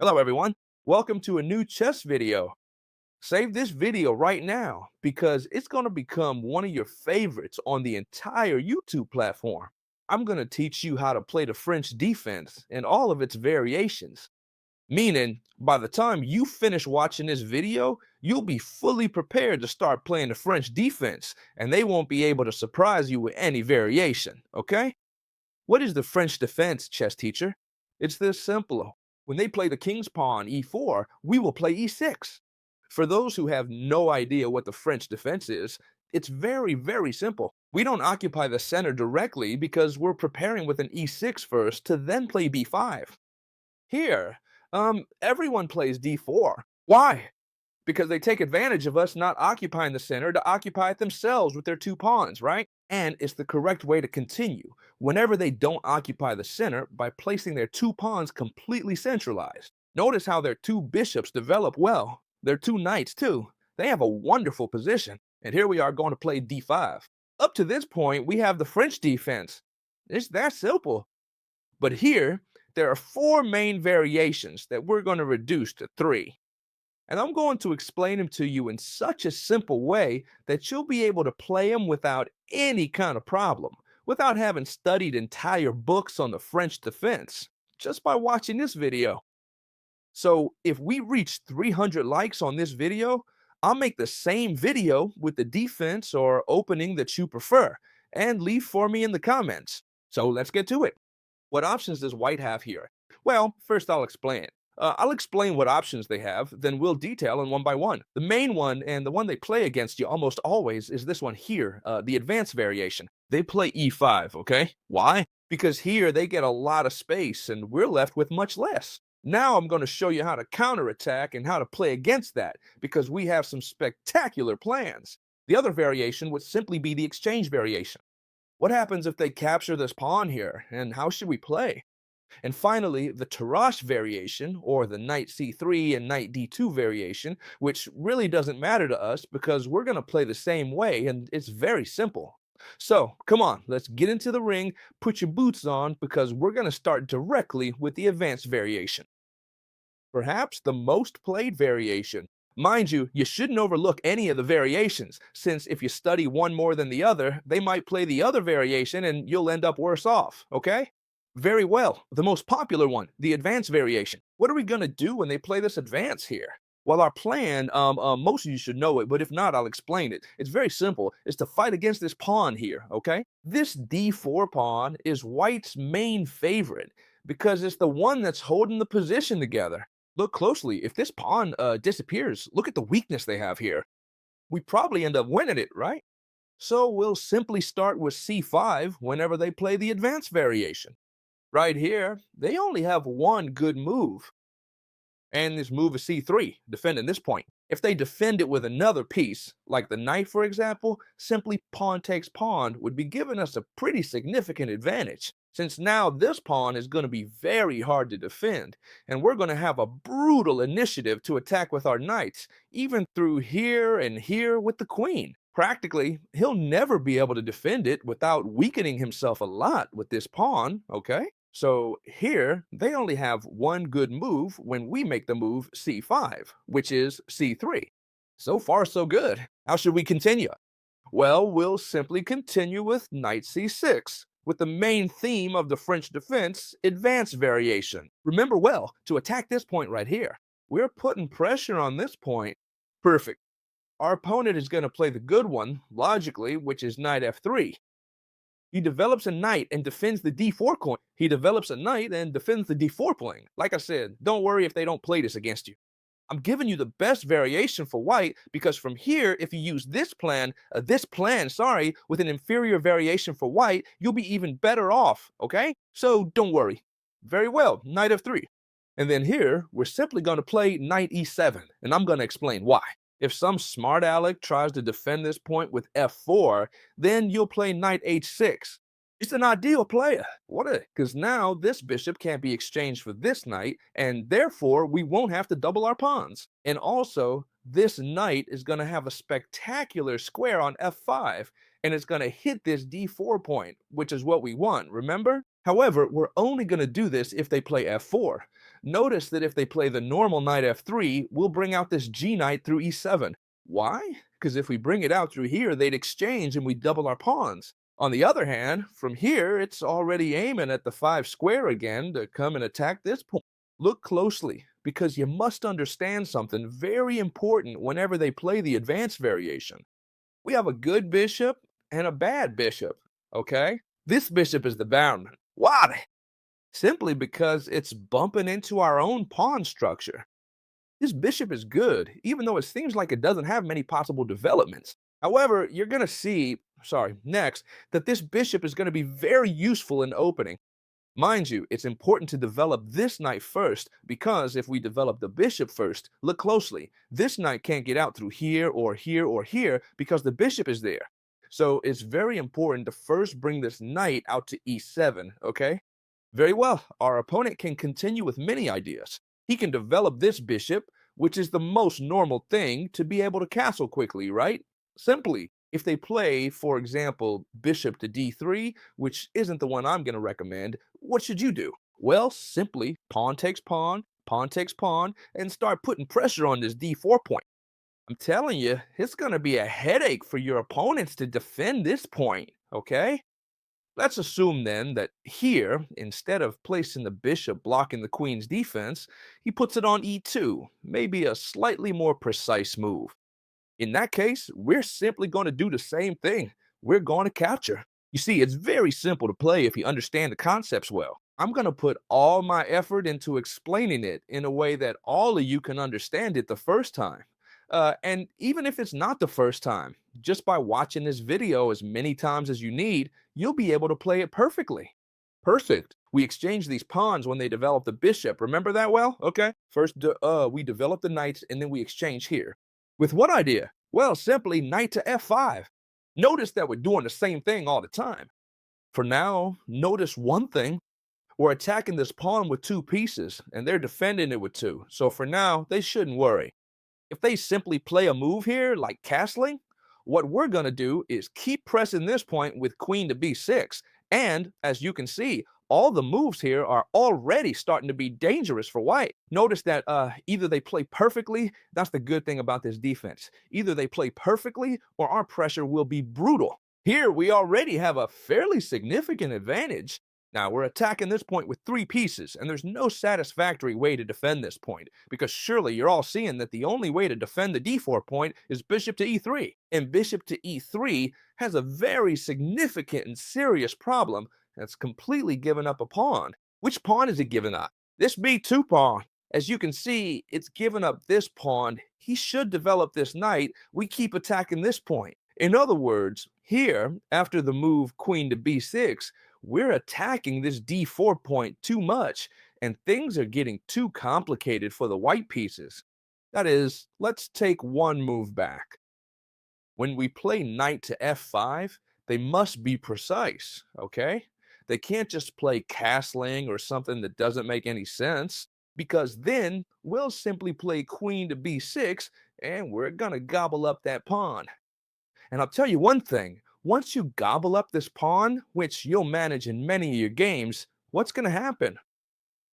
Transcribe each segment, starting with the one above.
Hello everyone, welcome to a new chess video. Save this video right now because it's going to become one of your favorites on the entire YouTube platform. I'm going to teach you how to play the French defense and all of its variations. Meaning, by the time you finish watching this video, you'll be fully prepared to start playing the French defense and they won't be able to surprise you with any variation, okay? What is the French defense, chess teacher? It's this simple. When they play the king's pawn e4, we will play e6. For those who have no idea what the French defense is, it's very simple. We don't occupy the center directly because we're preparing with an e6 first to then play b5. Here, everyone plays d4. Why? Because they take advantage of us not occupying the center to occupy it themselves with their two pawns, right? And it's the correct way to continue whenever they don't occupy the center by placing their two pawns completely centralized. Notice how their two bishops develop well. Their two knights, too. They have a wonderful position. And here we are going to play d5. Up to this point, we have the French defense. It's that simple. But here, there are four main variations that we're going to reduce to three. And I'm going to explain them to you in such a simple way that you'll be able to play them without any kind of problem, without having studied entire books on the French defense, just by watching this video. So if we reach 300 likes on this video, I'll make the same video with the defense or opening that you prefer, and leave for me in the comments. So let's get to it. What options does white have here? Well, first I'll explain. I'll explain what options they have, then we'll detail them one by one. The main one, and the one they play against you almost always, is this one here, the advanced variation. They play e5, okay? Why? Because here they get a lot of space, and we're left with much less. Now I'm going to show you how to counterattack and how to play against that, because we have some spectacular plans. The other variation would simply be the exchange variation. What happens if they capture this pawn here, and how should we play? And finally, the Tarrasch variation, or the knight c3 and knight d2 variation, which really doesn't matter to us because we're going to play the same way and it's very simple. So, come on, let's get into the ring, put your boots on, because we're going to start directly with the advanced variation. Perhaps the most played variation. Mind you, you shouldn't overlook any of the variations, since if you study one more than the other, they might play the other variation and you'll end up worse off, okay? Very well. The most popular one, the advanced variation. What are we going to do when they play this advance here? Well, our plan, most of you should know it, but if not, I'll explain it. It's very simple. It's to fight against this pawn here, okay? This d4 pawn is white's main favorite because it's the one that's holding the position together. Look closely. If this pawn disappears, look at the weakness they have here. We probably end up winning it, right? So we'll simply start with c5 whenever they play the advanced variation. Right here, they only have one good move, and this move is c3, defending this point. If they defend it with another piece, like the knight for example, simply pawn takes pawn would be giving us a pretty significant advantage, since now this pawn is going to be very hard to defend, and we're going to have a brutal initiative to attack with our knights, even through here and here with the queen. Practically, he'll never be able to defend it without weakening himself a lot with this pawn, okay? So here, they only have one good move when we make the move c5, which is c3. So far, so good. How should we continue? Well, we'll simply continue with knight c6, with the main theme of the French defense, advanced variation. Remember well, to attack this point right here. We're putting pressure on this point. Perfect. Our opponent is going to play the good one, logically, which is knight f3. He develops a knight and defends the d4 coin. He develops a knight and defends the d4 point. Like I said, don't worry if they don't play this against you. I'm giving you the best variation for white because from here, if you use this plan, with an inferior variation for white, you'll be even better off, okay? So don't worry. Very well, knight f3. And then here, we're simply going to play knight e7, and I'm going to explain why. If some smart aleck tries to defend this point with f4, then you'll play knight h6. It's an ideal player. Because now this bishop can't be exchanged for this knight, and therefore we won't have to double our pawns. And also, this knight is going to have a spectacular square on f5, and it's going to hit this d4 point, which is what we want, remember? However, we're only going to do this if they play f4. Notice that if they play the normal knight f3, we'll bring out this g knight through e7. Why? Because if we bring it out through here, they'd exchange and we double our pawns. On the other hand, from here, it's already aiming at the 5 square again to come and attack this point. Look closely, because you must understand something very important whenever they play the advanced variation. We have a good bishop and a bad bishop, okay? This bishop is the bad one. Why? Simply because it's bumping into our own pawn structure. This bishop is good, even though it seems like it doesn't have many possible developments. However, you're going to see, next, that this bishop is going to be very useful in opening. Mind you, it's important to develop this knight first, because if we develop the bishop first, look closely, this knight can't get out through here or here or here because the bishop is there. So it's very important to first bring this knight out to e7, okay? Very well, our opponent can continue with many ideas. He can develop this bishop, which is the most normal thing to be able to castle quickly, right? Simply, if they play, for example, bishop to d3, which isn't the one I'm going to recommend, what should you do? Well, simply pawn takes pawn, and start putting pressure on this d4 point. I'm telling you, it's going to be a headache for your opponents to defend this point, okay? Let's assume then that here, instead of placing the bishop blocking the queen's defense, he puts it on e2, maybe a slightly more precise move. In that case, we're simply going to do the same thing. We're going to capture. You see, it's very simple to play if you understand the concepts well. I'm going to put all my effort into explaining it in a way that all of you can understand it the first time. And even if it's not the first time, just by watching this video as many times as you need, you'll be able to play it perfectly. Perfect. We exchange these pawns when they develop the bishop. Remember that well? Okay. First, we develop the knights and then we exchange here. With what idea? Well, simply knight to f5. Notice that we're doing the same thing all the time. For now, notice one thing. We're attacking this pawn with 2 pieces, and they're defending it with 2. So for now, they shouldn't worry. If they simply play a move here, like castling, what we're going to do is keep pressing this point with queen to b6. And, as you can see, all the moves here are already starting to be dangerous for white. Notice that either they play perfectly, that's the good thing about this defense. Either they play perfectly or our pressure will be brutal. Here we already have a fairly significant advantage. Now we're attacking this point with 3 pieces, and there's no satisfactory way to defend this point, because surely you're all seeing that the only way to defend the d4 point is bishop to e3. And bishop to e3 has a very significant and serious problem. That's completely given up a pawn. Which pawn is it given up? This b2 pawn. As you can see, it's given up this pawn. He should develop this knight. We keep attacking this point. In other words, here, after the move queen to b6, we're attacking this d4 point too much, and things are getting too complicated for the white pieces. That is, let's take one move back. When we play knight to f5, they must be precise, okay? They can't just play castling or something that doesn't make any sense, because then we'll simply play queen to b6 and we're gonna gobble up that pawn. And I'll tell you one thing, once you gobble up this pawn, which you'll manage in many of your games, what's gonna happen?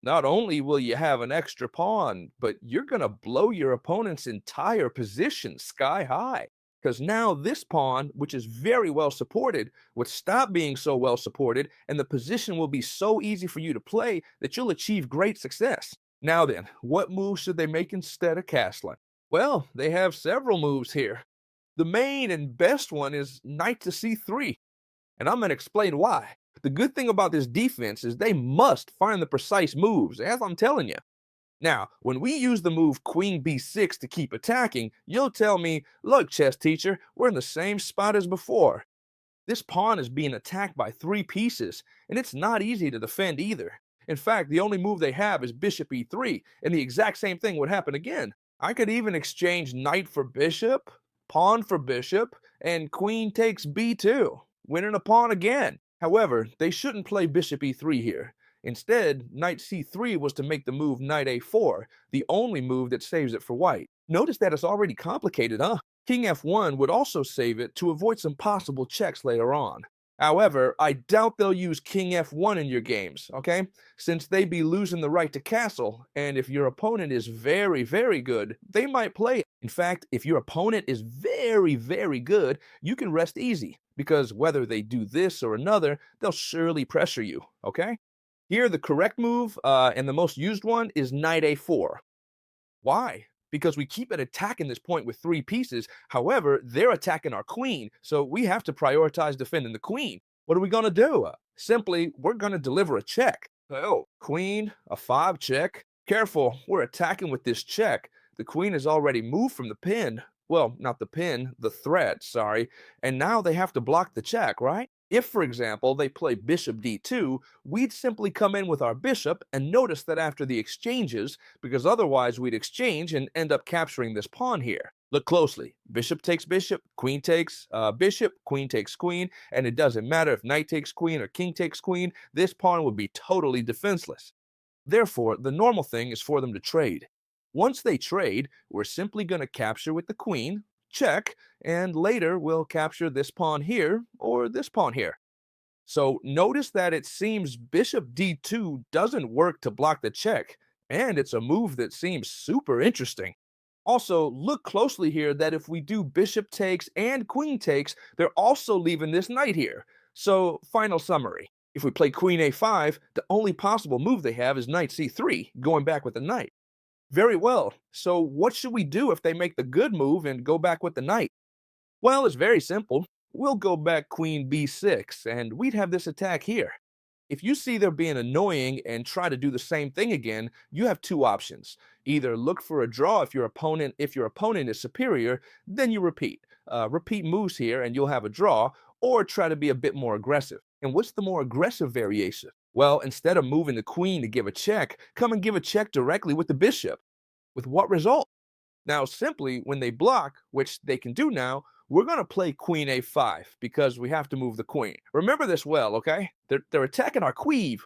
Not only will you have an extra pawn, but you're gonna blow your opponent's entire position sky high. Because now this pawn, which is very well supported, would stop being so well supported, and the position will be so easy for you to play that you'll achieve great success. Now then, what moves should they make instead of castling? Well, they have several moves here. The main and best one is knight to c3, and I'm going to explain why. The good thing about this defense is they must find the precise moves, as I'm telling you. Now, when we use the move queen b6 to keep attacking, you'll tell me, look, chess teacher, we're in the same spot as before. This pawn is being attacked by 3 pieces, and it's not easy to defend either. In fact, the only move they have is bishop e3, and the exact same thing would happen again. I could even exchange knight for bishop, pawn for bishop, and queen takes b2, winning a pawn again. However, they shouldn't play bishop e3 here. Instead, knight c3 was to make the move knight a4, the only move that saves it for white. Notice that it's already complicated, huh? King f1 would also save it to avoid some possible checks later on. However, I doubt they'll use king f1 in your games, okay? Since they be losing the right to castle, and if your opponent is very, very good, they might play it. In fact, if your opponent is very, very good, you can rest easy, because whether they do this or another, they'll surely pressure you, okay? Here, the correct move, and the most used one, is knight a4. Why? Because we keep attacking this point with three pieces. However, they're attacking our queen, so we have to prioritize defending the queen. What are we going to do? Simply, we're going to deliver a check. Oh, queen, a 5 check. Careful, we're attacking with this check. The queen has already moved from the pin. Well, not the pin, the threat, sorry. And now they have to block the check, right? If, for example, they play bishop d2, we'd simply come in with our bishop and notice that after the exchanges, because otherwise we'd exchange and end up capturing this pawn here. Look closely. Bishop takes bishop, queen takes bishop, queen takes queen, and it doesn't matter if knight takes queen or king takes queen, this pawn would be totally defenseless. Therefore, the normal thing is for them to trade. Once they trade, we're simply going to capture with the queen, check, and later we'll capture this pawn here or this pawn here. So notice that it seems bishop d2 doesn't work to block the check, and it's a move that seems super interesting. Also, look closely here that if we do bishop takes and queen takes, they're also leaving this knight here. So, final summary. If we play queen a5, the only possible move they have is knight c3, going back with the knight. Very well. So, what should we do if they make the good move and go back with the knight? Well, it's very simple. We'll go back queen b6, and we'd have this attack here. If you see they're being annoying and try to do the same thing again, you have two options. Either look for a draw if your opponent is superior, then you repeat. Repeat moves here and you'll have a draw, or try to be a bit more aggressive. And what's the more aggressive variation? Well, instead of moving the queen to give a check, come and give a check directly with the bishop. With what result? Now, simply when they block, which they can do now, we're going to play queen a5 because we have to move the queen. Remember this well, okay? They're attacking our queen.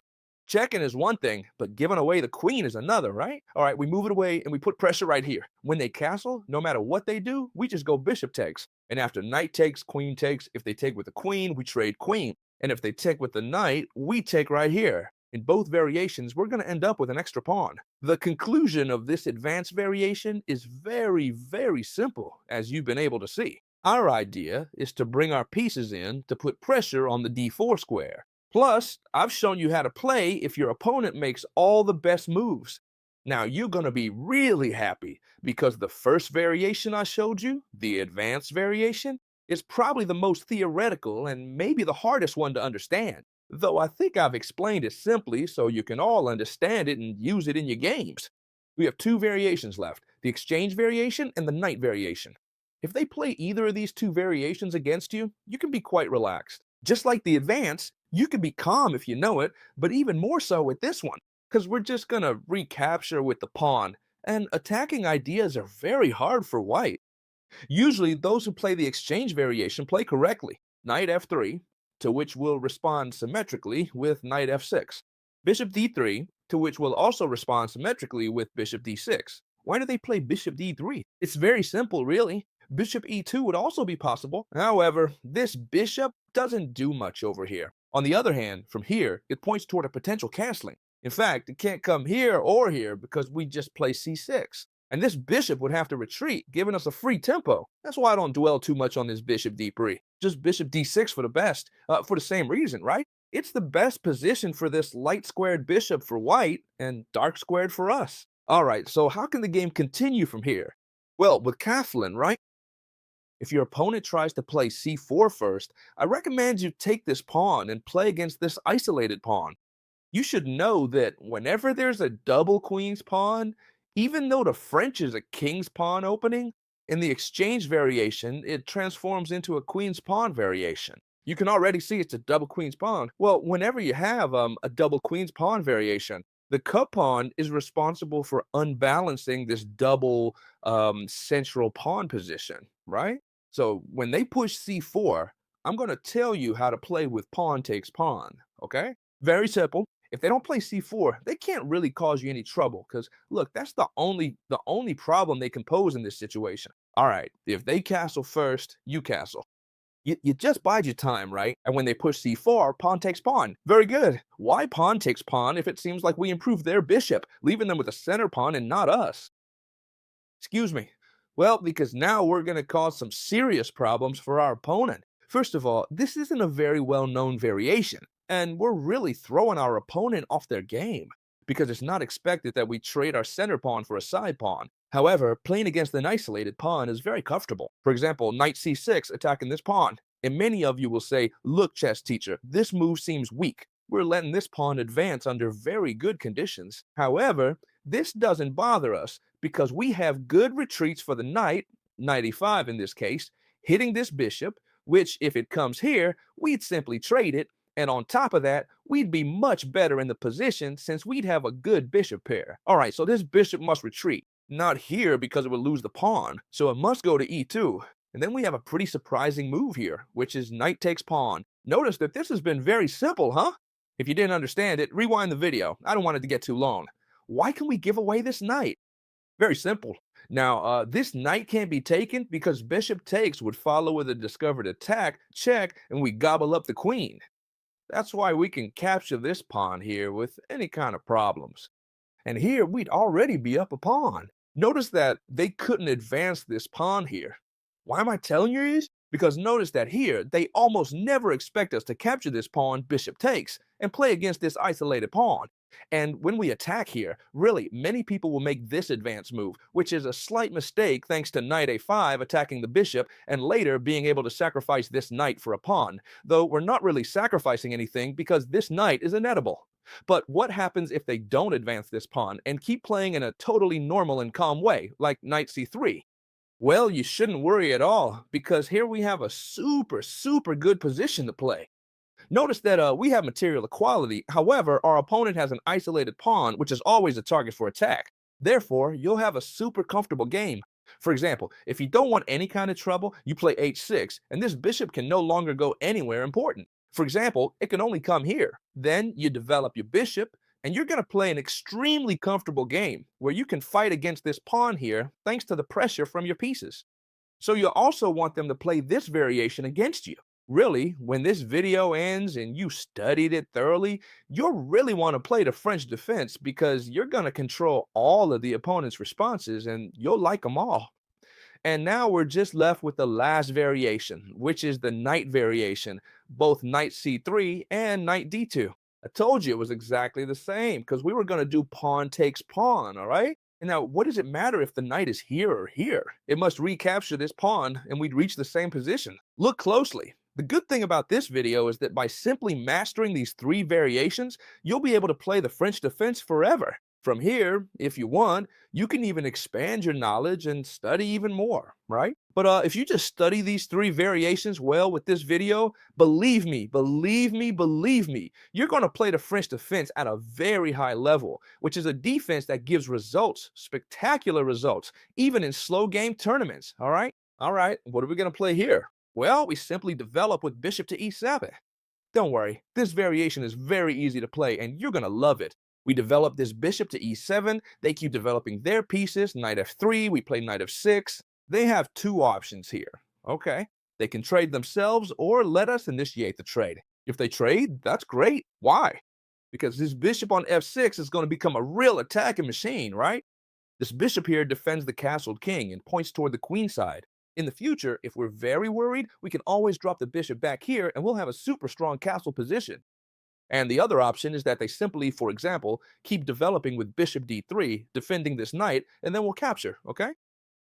Checking is one thing, but giving away the queen is another, right? All right, we move it away and we put pressure right here. When they castle, no matter what they do, we just go bishop takes. And after knight takes, queen takes, if they take with the queen, we trade queen. And if they take with the knight, we take right here. In both variations, we're going to end up with an extra pawn. The conclusion of this advanced variation is very, very simple, as you've been able to see. Our idea is to bring our pieces in to put pressure on the d4 square. Plus, I've shown you how to play if your opponent makes all the best moves. Now, you're going to be really happy because the first variation I showed you, the advanced variation, is probably the most theoretical and maybe the hardest one to understand. Though I think I've explained it simply so you can all understand it and use it in your games. We have two variations left, the exchange variation and the knight variation. If they play either of these two variations against you, you can be quite relaxed. Just like the advance, you can be calm if you know it, but even more so with this one, because we're just going to recapture with the pawn, and attacking ideas are very hard for white. Usually, those who play the exchange variation play correctly. Knight f3, to which we'll respond symmetrically with knight f6. Bishop d3, to which we'll also respond symmetrically with bishop d6. Why do they play bishop d3? It's very simple, really. Bishop e2 would also be possible. However, this bishop doesn't do much over here. On the other hand, from here, it points toward a potential castling. In fact, it can't come here or here because we just play c6. And this bishop would have to retreat, giving us a free tempo. That's why I don't dwell too much on this bishop d3. Just bishop d6 for the best, for the same reason, right? It's the best position for this light squared bishop for white and dark squared for us. All right, so how can the game continue from here? Well, with castling, right? If your opponent tries to play c4 first, I recommend you take this pawn and play against this isolated pawn. You should know that whenever there's a double queen's pawn, even though the French is a king's pawn opening, in the exchange variation, it transforms into a queen's pawn variation. You can already see it's a double queen's pawn. Well, whenever you have a double queen's pawn variation, the cut pawn is responsible for unbalancing this double central pawn position, right? So when they push c4, I'm going to tell you how to play with pawn takes pawn, okay? Very simple. If they don't play c4, they can't really cause you any trouble because look, that's the only problem they can pose in this situation. All right, if they castle first, you castle. You just bide your time, right? And when they push c4, pawn takes pawn. Very good. Why pawn takes pawn if it seems like we improved their bishop, leaving them with a center pawn and not us? Excuse me. Well, because now we're going to cause some serious problems for our opponent. First of all, this isn't a very well-known variation, and we're really throwing our opponent off their game, because it's not expected that we trade our center pawn for a side pawn. However, playing against an isolated pawn is very comfortable. For example, knight c6 attacking this pawn. And many of you will say, look, chess teacher, this move seems weak. We're letting this pawn advance under very good conditions. However, this doesn't bother us because we have good retreats for the knight, knight e5 in this case, hitting this bishop, which if it comes here, we'd simply trade it. And on top of that, we'd be much better in the position since we'd have a good bishop pair. All right, so this bishop must retreat. Not here because it would lose the pawn, so it must go to e2. And then we have a pretty surprising move here, which is knight takes pawn. Notice that this has been very simple, huh? If you didn't understand it, rewind the video. I don't want it to get too long. Why can we give away this knight? Very simple. Now, this knight can't be taken because bishop takes would follow with a discovered attack, check, and we gobble up the queen. That's why we can capture this pawn here with any kind of problems. And here we'd already be up a pawn. Notice that they couldn't advance this pawn here. Why am I telling you this? Because notice that here, they almost never expect us to capture this pawn bishop takes and play against this isolated pawn. And when we attack here, really, many people will make this advance move, which is a slight mistake thanks to knight a5 attacking the bishop and later being able to sacrifice this knight for a pawn, though we're not really sacrificing anything because this knight is inettable. But what happens if they don't advance this pawn and keep playing in a totally normal and calm way, like knight c3? Well, you shouldn't worry at all, because here we have a super good position to play. Notice that we have material equality. However, our opponent has an isolated pawn, which is always a target for attack. Therefore, you'll have a super comfortable game. For example, if you don't want any kind of trouble, you play h6, and this bishop can no longer go anywhere important. For example, it can only come here. Then you develop your bishop, and you're going to play an extremely comfortable game where you can fight against this pawn here thanks to the pressure from your pieces. So you also want them to play this variation against you. Really, when this video ends and you studied it thoroughly, you'll really want to play the French defense because you're going to control all of the opponent's responses and you'll like them all. And now we're just left with the last variation, which is the knight variation, both knight c3 and knight d2. I told you it was exactly the same because we were going to do pawn takes pawn, all right? And now, what does it matter if the knight is here or here? It must recapture this pawn and we'd reach the same position. Look closely. The good thing about this video is that by simply mastering these 3 variations, you'll be able to play the French defense forever. From here, if you want, you can even expand your knowledge and study even more, right? But if you just study these 3 variations well with this video, believe me, you're going to play the French defense at a very high level, which is a defense that gives results, spectacular results, even in slow game tournaments, all right? All right, what are we going to play here? Well, we simply develop with bishop to e7. Don't worry, this variation is very easy to play and you're going to love it. We develop this bishop to e7, they keep developing their pieces, knight f3, we play knight f6. They have 2 options here, okay? They can trade themselves or let us initiate the trade. If they trade, that's great. Why? Because this bishop on f6 is going to become a real attacking machine, right? This bishop here defends the castled king and points toward the queen side. In the future, if we're very worried, we can always drop the bishop back here and we'll have a super strong castle position. And the other option is that they simply, for example, keep developing with bishop d3, defending this knight, and then we'll capture, okay?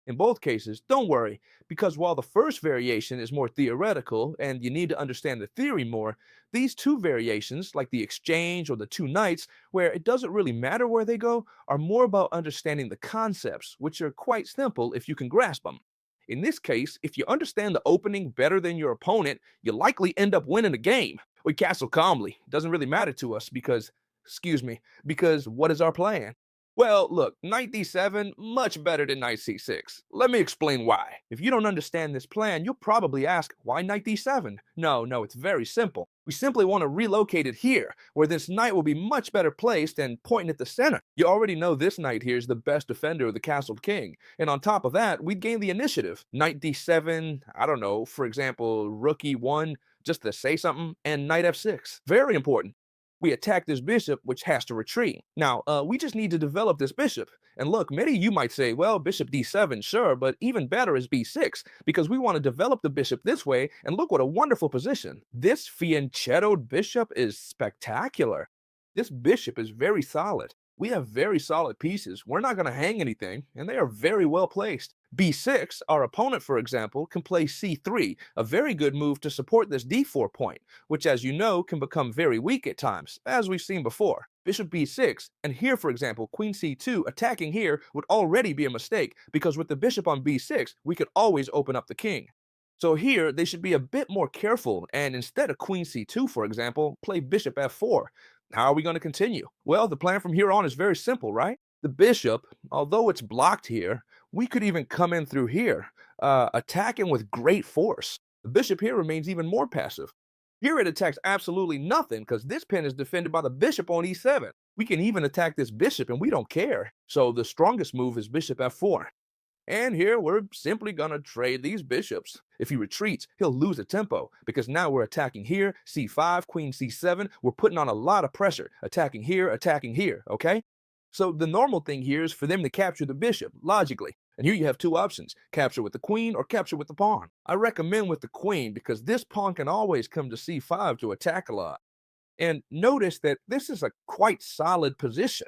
In both cases, don't worry, because while the first variation is more theoretical and you need to understand the theory more, these 2 variations, like the exchange or the 2 knights, where it doesn't really matter where they go, are more about understanding the concepts, which are quite simple if you can grasp them. In this case, if you understand the opening better than your opponent, you likely end up winning the game. We castle calmly. It doesn't really matter to us because what is our plan? Well, look, knight d7, much better than knight c6. Let me explain why. If you don't understand this plan, you'll probably ask, why knight d7? No, it's very simple. We simply want to relocate it here, where this knight will be much better placed and pointing at the center. You already know this knight here is the best defender of the castled king. And on top of that, we'd gain the initiative. Knight d7, I don't know, for example, rook e1, just to say something, and knight f6. Very important. We attack this bishop, which has to retreat. Now, we just need to develop this bishop. And look, many of you might say, well, bishop d7, sure, but even better is b6, because we want to develop the bishop this way, and look what a wonderful position. This fianchettoed bishop is spectacular. This bishop is very solid. We have very solid pieces. We're not going to hang anything, and they are very well placed. b6, our opponent, for example, can play c3, a very good move to support this d4 point, which, as you know, can become very weak at times, as we've seen before. Bishop b6, and here, for example, queen c2, attacking here would already be a mistake, because with the bishop on b6, we could always open up the king. So here, they should be a bit more careful, and instead of queen c2, for example, play bishop f4. How are we going to continue? Well, the plan from here on is very simple, right? The bishop, although it's blocked here, we could even come in through here, attacking with great force. The bishop here remains even more passive. Here it attacks absolutely nothing because this pin is defended by the bishop on e7. We can even attack this bishop and we don't care. So the strongest move is bishop f4. And here we're simply gonna trade these bishops. If he retreats, he'll lose a tempo because now we're attacking here, c5, queen c7. We're putting on a lot of pressure, attacking here, okay? So the normal thing here is for them to capture the bishop, logically. And here you have two options, capture with the queen or capture with the pawn. I recommend with the queen because this pawn can always come to c5 to attack a lot. And notice that this is a quite solid position.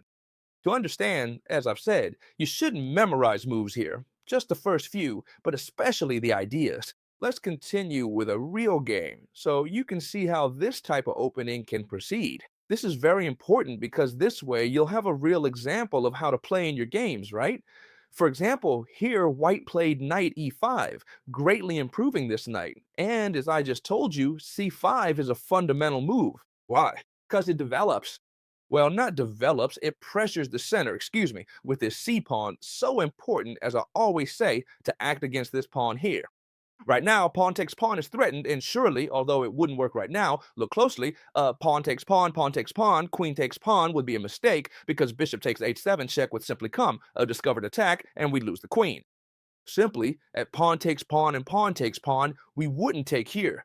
To understand, as I've said, you shouldn't memorize moves here, just the first few, but especially the ideas. Let's continue with a real game so you can see how this type of opening can proceed. This is very important because this way you'll have a real example of how to play in your games, right? For example, here white played knight e5, greatly improving this knight. And as I just told you, c5 is a fundamental move. Why? Because it develops. Well, not develops, it pressures the center, with this c-pawn, so important, as I always say, to act against this pawn here. Right now, pawn takes pawn is threatened, and surely, although it wouldn't work right now, look closely, pawn takes pawn, queen takes pawn would be a mistake, because bishop takes h7 check would simply come, a discovered attack, and we'd lose the queen. Simply, at pawn takes pawn and pawn takes pawn, we wouldn't take here.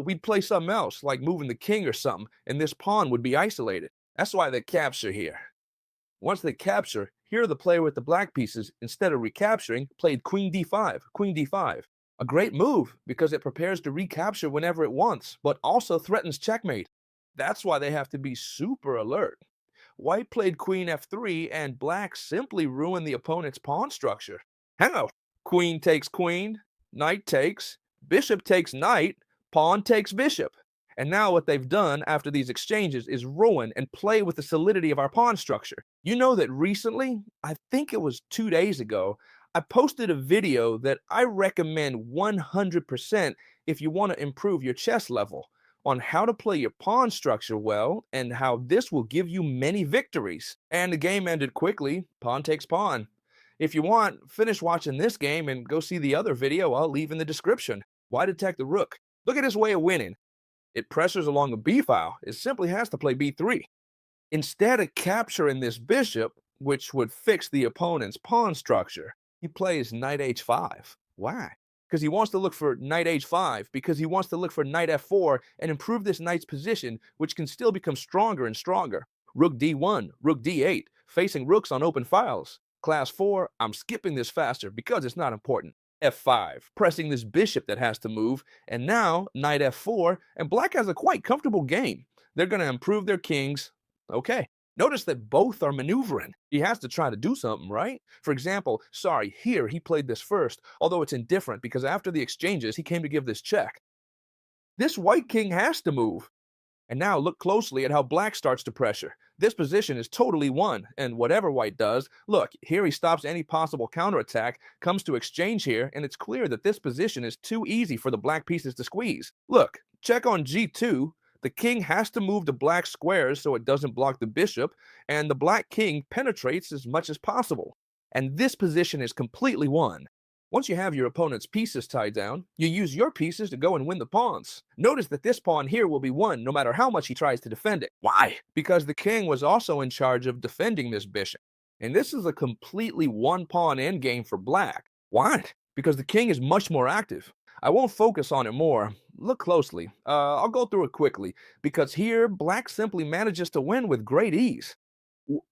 We'd play something else, like moving the king or something, and this pawn would be isolated. That's why they capture here. Once they capture, here the player with the black pieces, instead of recapturing, played queen d5. A great move because it prepares to recapture whenever it wants, but also threatens checkmate. That's why they have to be super alert. White played queen f3 and black simply ruined the opponent's pawn structure. How? Queen takes queen, knight takes, bishop takes knight, pawn takes bishop. And now what they've done after these exchanges is ruin and play with the solidity of our pawn structure. You know that recently, I think it was 2 days ago, I posted a video that I recommend 100% if you want to improve your chess level on how to play your pawn structure well and how this will give you many victories. And the game ended quickly, pawn takes pawn. If you want, finish watching this game and go see the other video I'll leave in the description. Why attack the rook? Look at his way of winning. It pressures along the b file. It simply has to play b3. Instead of capturing this bishop, which would fix the opponent's pawn structure, he plays knight h5. Why? Because he wants to look for knight h5, because he wants to look for knight f4 and improve this knight's position, which can still become stronger and stronger. Rook d1, rook d8, facing rooks on open files. Class 4, I'm skipping this faster because it's not important. f5, pressing this bishop that has to move, and now knight f4, and black has a quite comfortable game. They're going to improve their kings. Okay. Notice that both are maneuvering. He has to try to do something, right? For example, here he played this first, although it's indifferent because after the exchanges, he came to give this check. This white king has to move. And now look closely at how black starts to pressure. This position is totally won, and whatever white does, look, here he stops any possible counterattack, comes to exchange here, and it's clear that this position is too easy for the black pieces to squeeze. Look, check on g2. The king has to move the black squares so it doesn't block the bishop, and the black king penetrates as much as possible. And this position is completely won. Once you have your opponent's pieces tied down, you use your pieces to go and win the pawns. Notice that this pawn here will be won no matter how much he tries to defend it. Why? Because the king was also in charge of defending this bishop. And this is a completely one pawn endgame for black. Why? Because the king is much more active. I won't focus on it more. Look closely. I'll go through it quickly, because here black simply manages to win with great ease.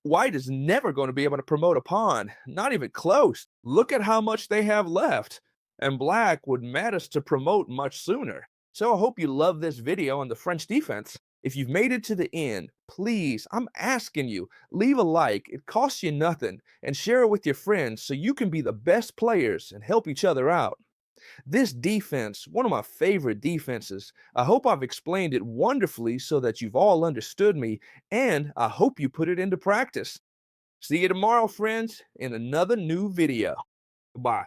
White is never going to be able to promote a pawn, not even close. Look at how much they have left, and black would manage to promote much sooner. So I hope you love this video on the French defense. If you've made it to the end, please, I'm asking you, leave a like, it costs you nothing, and share it with your friends so you can be the best players and help each other out. This defense, one of my favorite defenses, I hope I've explained it wonderfully so that you've all understood me, and I hope you put it into practice. See you tomorrow, friends, in another new video. Bye.